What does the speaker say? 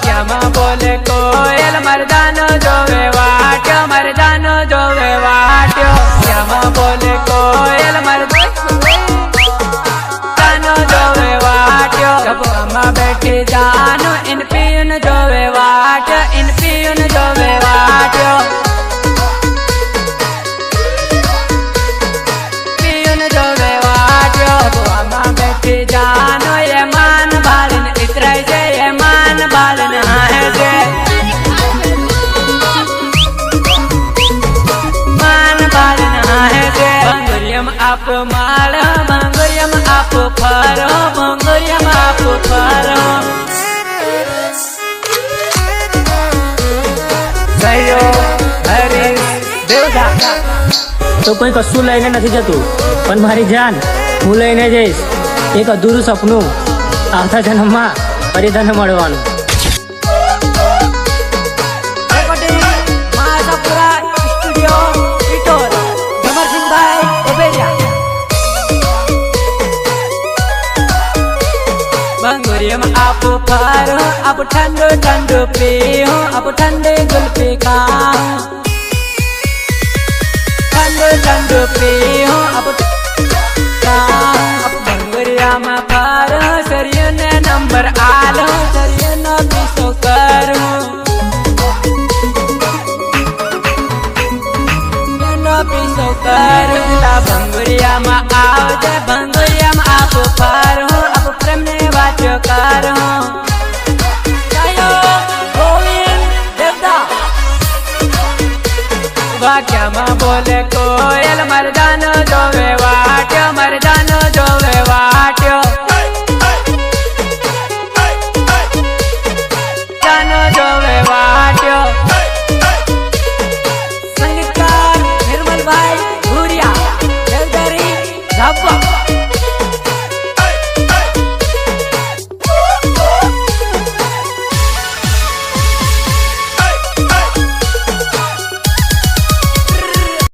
વાક્યામાં બોલે કોયલ મરદાનો જોવે વાટ્યો, મરદાનો જોવે વાટ્યો. વાક્યામાં બોલે કોયલ મરદાનો જોવે વાટ્યો. સભામાં બેઠી જાનો ઇન પીન જોવે વાટ્યો, ઇન પીન જોવે વાટ્યો. પીન જોવે વાટ્યો. સભામાં બેઠી જાનો એ માન બાળને ઇતરાય છે, એ માન બાળને હાહે છે. માન બાળને હાહે છે. બંગરિયમ આપ માળ, બંગરિયમ આપ ફરો, બંગરિયમ આપ ફરો. તો કોઈ કશું લઈને નથી જતું, પણ મારી જાન હું લઈને જઈશ. એક અધૂરું સપનું, આવતા જન્મમાં ફરી તને મળવાનું. બંગરિયમ આપ ફરો, આપ ઠંડો ઠંડો પીઓ, આપ ઠંડે ગુલ્ફી ખાઓ. ઠંડો ઠંડો પીઓ આપ બંગરિયામાં ફરો, શરીરને નંબર આલો, શરીરનો પીછો કરો. પીછો કરો બંગરિયામાં આવજે, બંગરિયામાં આપ ફરો, આપ પ્રેમને વાંચો કરો. વાક્યામાં બોલે કોયલ મરદાનો જોવે